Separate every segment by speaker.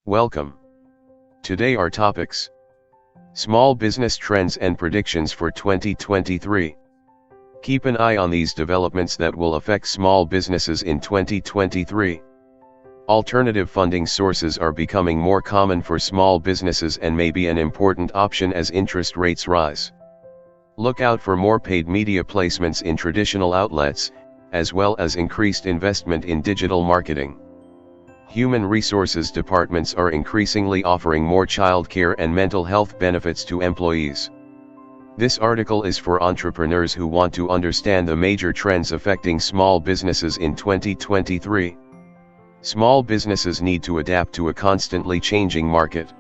Speaker 1: Welcome. Today our topics: small business trends and predictions for 2023. Keep an eye on these developments that will affect small businesses in 2023. Alternative funding sources are becoming more common for small businesses and may be an important option as interest rates rise. Look out for more paid media placements in traditional outlets, as well as increased investment in digital marketing. Human resources departments are increasingly offering more childcare and mental health benefits to employees. This article is for entrepreneurs who want to understand the major trends affecting small businesses in 2023. Small businesses need to adapt to a constantly changing market.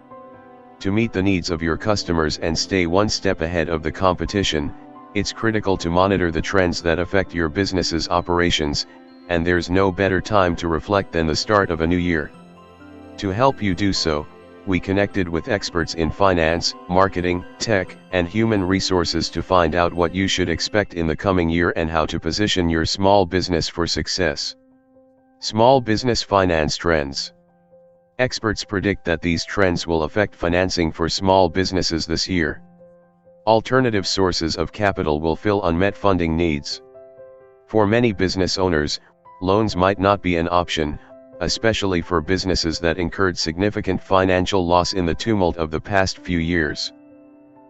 Speaker 1: To meet the needs of your customers and stay one step ahead of the competition, it's critical to monitor the trends that affect your business's operations, and there's no better time to reflect than the start of a new year. To help you do so, we connected with experts in finance, marketing, tech, and human resources to find out what you should expect in the coming year and how to position your small business for success. Small business finance trends. Experts predict that these trends will affect financing for small businesses this year. Alternative sources of capital will fill unmet funding needs. For many business owners, loans might not be an option, especially for businesses that incurred significant financial loss in the tumult of the past few years.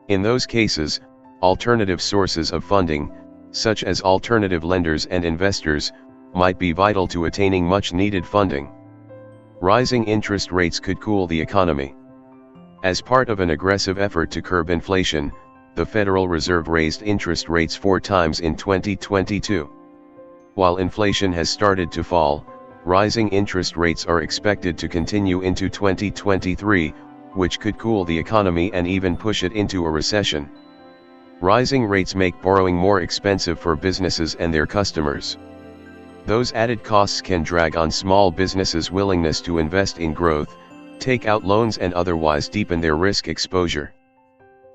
Speaker 1: In those cases, alternative sources of funding, such as alternative lenders and investors, might be vital to attaining much-needed funding. Rising interest rates could cool the economy. As part of an aggressive effort to curb inflation, the Federal Reserve raised interest rates 4 times in 2022. While inflation has started to fall, rising interest rates are expected to continue into 2023, which could cool the economy and even push it into a recession. Rising rates make borrowing more expensive for businesses and their customers. Those added costs can drag on small businesses' willingness to invest in growth, take out loans, and otherwise deepen their risk exposure.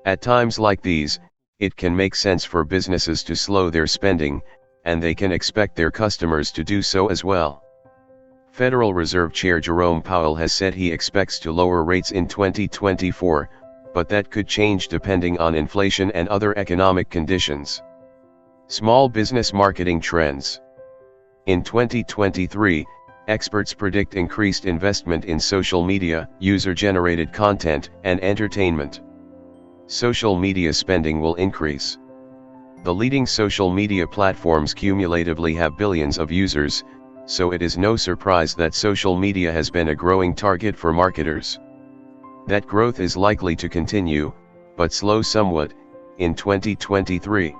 Speaker 1: At times like these, it can make sense for businesses to slow their spending, and they can expect their customers to do so as well. Federal Reserve Chair Jerome Powell has said he expects to lower rates in 2024, but that could change depending on inflation and other economic conditions. Small business marketing trends. In 2023, experts predict increased investment in social media, user-generated content, and entertainment. Social media spending will increase. The leading social media platforms cumulatively have billions of users, so it is no surprise that social media has been a growing target for marketers. That growth is likely to continue, but slow somewhat, in 2023.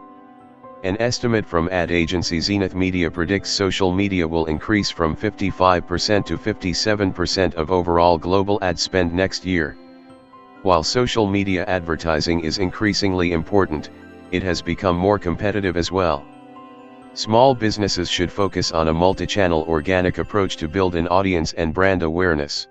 Speaker 1: An estimate from ad agency Zenith Media predicts social media will increase from 55% to 57% of overall global ad spend next year. While social media advertising is increasingly important, it has become more competitive as well. Small businesses should focus on a multi-channel organic approach to build an audience and brand awareness.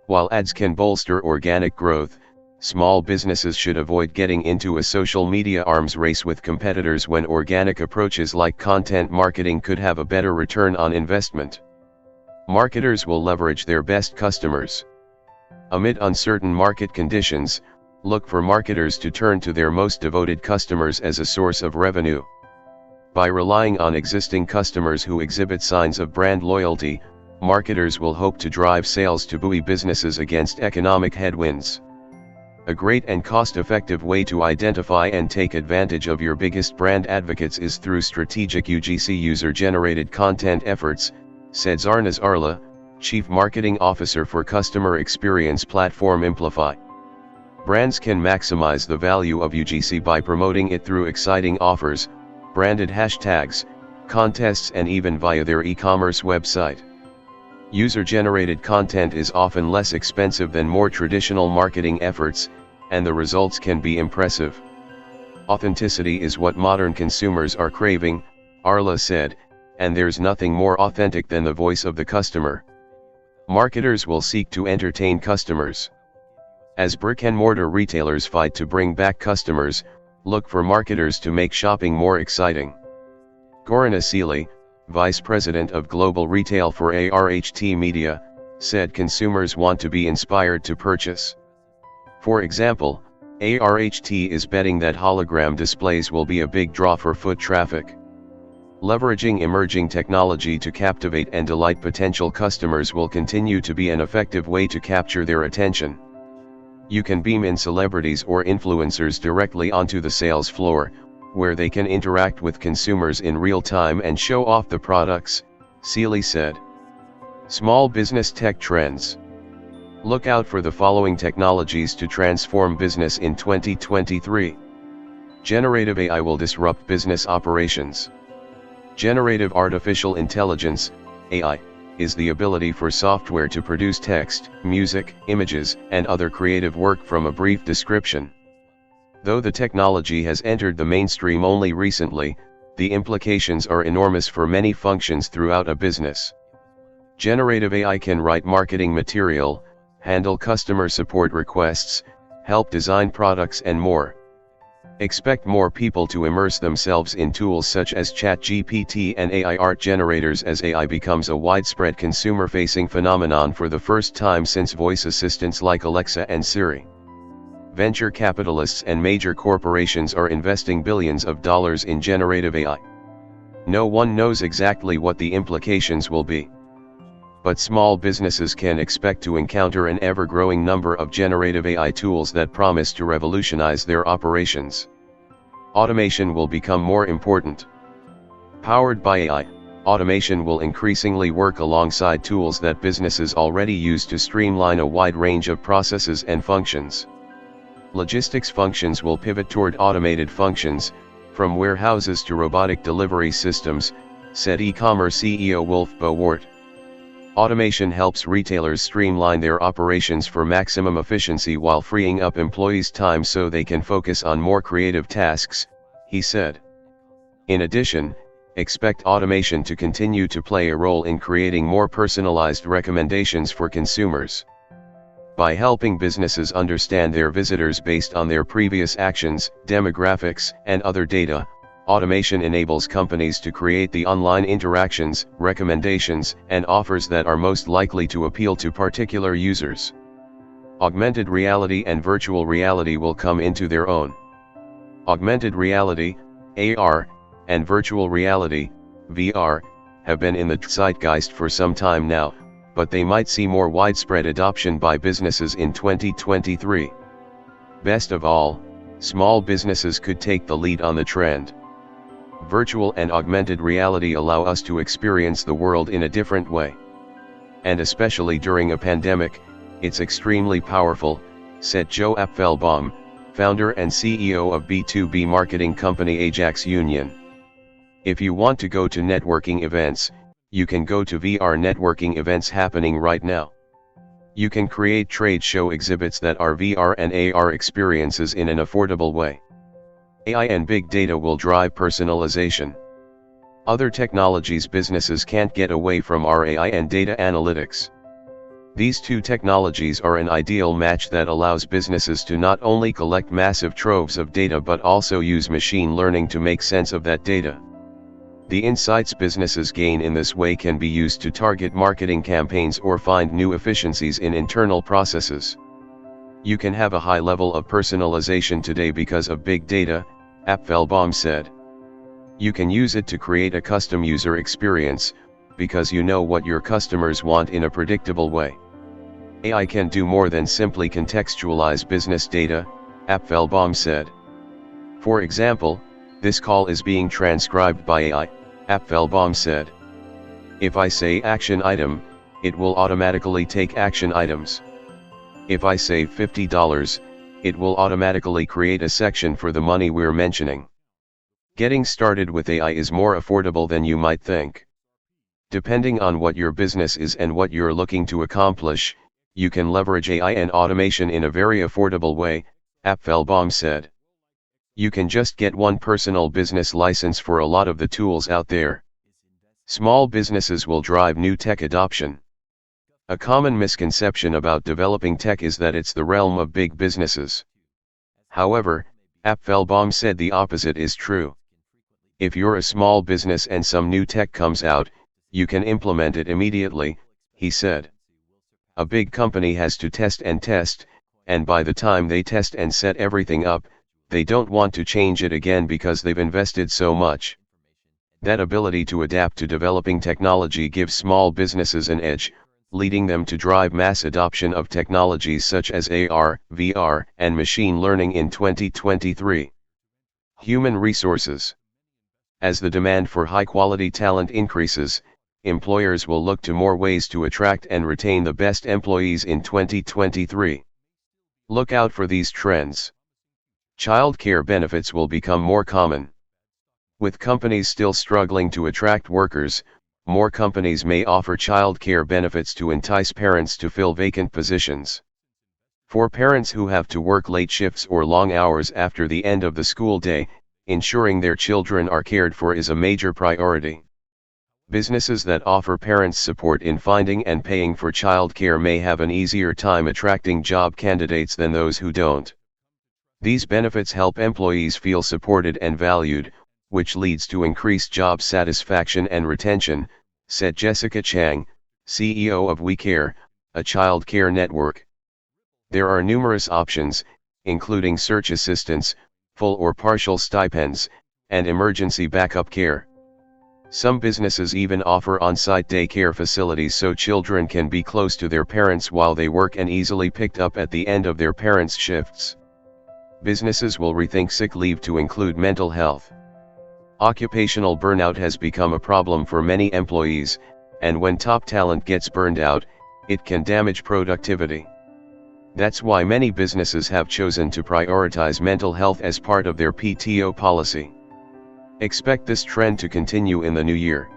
Speaker 1: While ads can bolster organic growth, small businesses should avoid getting into a social media arms race with competitors when organic approaches like content marketing could have a better return on investment. Marketers will leverage their best customers. Amid uncertain market conditions, look for marketers to turn to their most devoted customers as a source of revenue. By relying on existing customers who exhibit signs of brand loyalty, marketers will hope to drive sales to buoy businesses against economic headwinds. A great and cost-effective way to identify and take advantage of your biggest brand advocates is through strategic UGC user-generated content efforts, said Zarnaz Arla, Chief Marketing Officer for customer experience platform Amplify. Brands can maximize the value of UGC by promoting it through exciting offers, branded hashtags, contests, and even via their e-commerce website. User-generated content is often less expensive than more traditional marketing efforts, and the results can be impressive. Authenticity is what modern consumers are craving, Arla said, and there's nothing more authentic than the voice of the customer. Marketers will seek to entertain customers. As brick-and-mortar retailers fight to bring back customers, look for marketers to make shopping more exciting. Goran Asili, Vice President of Global Retail for ARHT Media, said consumers want to be inspired to purchase. For example, ARHT is betting that hologram displays will be a big draw for foot traffic. Leveraging emerging technology to captivate and delight potential customers will continue to be an effective way to capture their attention. You can beam in celebrities or influencers directly onto the sales floor, where they can interact with consumers in real time and show off the products, Seeley said. Small business tech trends. Look out for the following technologies to transform business in 2023. Generative AI will disrupt business operations. Generative artificial intelligence, AI, is the ability for software to produce text, music, images, and other creative work from a brief description. Though the technology has entered the mainstream only recently, the implications are enormous for many functions throughout a business. Generative AI can write marketing material, handle customer support requests, help design products and more. Expect more people to immerse themselves in tools such as ChatGPT and AI art generators as AI becomes a widespread consumer-facing phenomenon for the first time since voice assistants like Alexa and Siri. Venture capitalists and major corporations are investing billions of dollars in generative AI. No one knows exactly what the implications will be. But small businesses can expect to encounter an ever-growing number of generative AI tools that promise to revolutionize their operations. Automation will become more important. Powered by AI, automation will increasingly work alongside tools that businesses already use to streamline a wide range of processes and functions. Logistics functions will pivot toward automated functions, from warehouses to robotic delivery systems, said e-commerce CEO Wolf Bowart. Automation helps retailers streamline their operations for maximum efficiency while freeing up employees' time so they can focus on more creative tasks, he said. In addition, expect automation to continue to play a role in creating more personalized recommendations for consumers. By helping businesses understand their visitors based on their previous actions, demographics, and other data, automation enables companies to create the online interactions, recommendations, and offers that are most likely to appeal to particular users. Augmented reality and virtual reality will come into their own. Augmented reality, AR, and virtual reality, VR, have been in the zeitgeist for some time now, but they might see more widespread adoption by businesses in 2023. Best of all, small businesses could take the lead on the trend. Virtual and augmented reality allow us to experience the world in a different way. And especially during a pandemic, it's extremely powerful, said Joe Apfelbaum, founder and CEO of B2B marketing company Ajax Union. If you want to go to networking events, you can go to VR networking events happening right now. You can create trade show exhibits that are VR and AR experiences in an affordable way. AI and big data will drive personalization. Other technologies businesses can't get away from are AI and data analytics. These two technologies are an ideal match that allows businesses to not only collect massive troves of data but also use machine learning to make sense of that data. The insights businesses gain in this way can be used to target marketing campaigns or find new efficiencies in internal processes. You can have a high level of personalization today because of big data, Apfelbaum said. You can use it to create a custom user experience, because you know what your customers want in a predictable way. AI can do more than simply contextualize business data, Apfelbaum said. For example, this call is being transcribed by AI, Apfelbaum said. If I say action item, it will automatically take action items. If I say $50, it will automatically create a section for the money we're mentioning. Getting started with AI is more affordable than you might think. Depending on what your business is and what you're looking to accomplish, you can leverage AI and automation in a very affordable way, Apfelbaum said. You can just get one personal business license for a lot of the tools out there. Small businesses will drive new tech adoption. A common misconception about developing tech is that it's the realm of big businesses. However, Apfelbaum said the opposite is true. If you're a small business and some new tech comes out, you can implement it immediately, he said. A big company has to test, and by the time they test and set everything up, they don't want to change it again because they've invested so much. That ability to adapt to developing technology gives small businesses an edge, leading them to drive mass adoption of technologies such as AR, VR, and machine learning in 2023. Human resources. As the demand for high-quality talent increases, employers will look to more ways to attract and retain the best employees in 2023. Look out for these trends. Child care benefits will become more common. With companies still struggling to attract workers, more companies may offer child care benefits to entice parents to fill vacant positions. For parents who have to work late shifts or long hours after the end of the school day, ensuring their children are cared for is a major priority. Businesses that offer parents support in finding and paying for child care may have an easier time attracting job candidates than those who don't. These benefits help employees feel supported and valued, which leads to increased job satisfaction and retention, said Jessica Chang, CEO of We Care, a child care network. There are numerous options, including search assistance, full or partial stipends, and emergency backup care. Some businesses even offer on-site daycare facilities so children can be close to their parents while they work and easily picked up at the end of their parents' shifts. Businesses will rethink sick leave to include mental health. Occupational burnout has become a problem for many employees, and when top talent gets burned out, it can damage productivity. That's why many businesses have chosen to prioritize mental health as part of their PTO policy. Expect this trend to continue in the new year.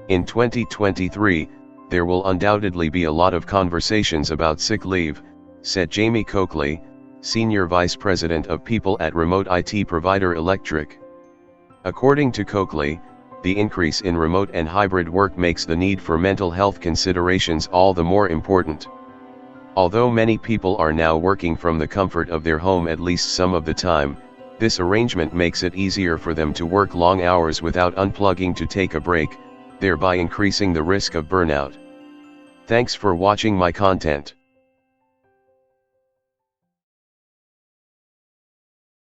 Speaker 1: In 2023, there will undoubtedly be a lot of conversations about sick leave, said Jamie Coakley, Senior Vice President of People at remote IT provider Electric. According to Coakley, the increase in remote and hybrid work makes the need for mental health considerations all the more important. Although many people are now working from the comfort of their home at least some of the time, this arrangement makes it easier for them to work long hours without unplugging to take a break, thereby increasing the risk of burnout. Thanks for watching my content.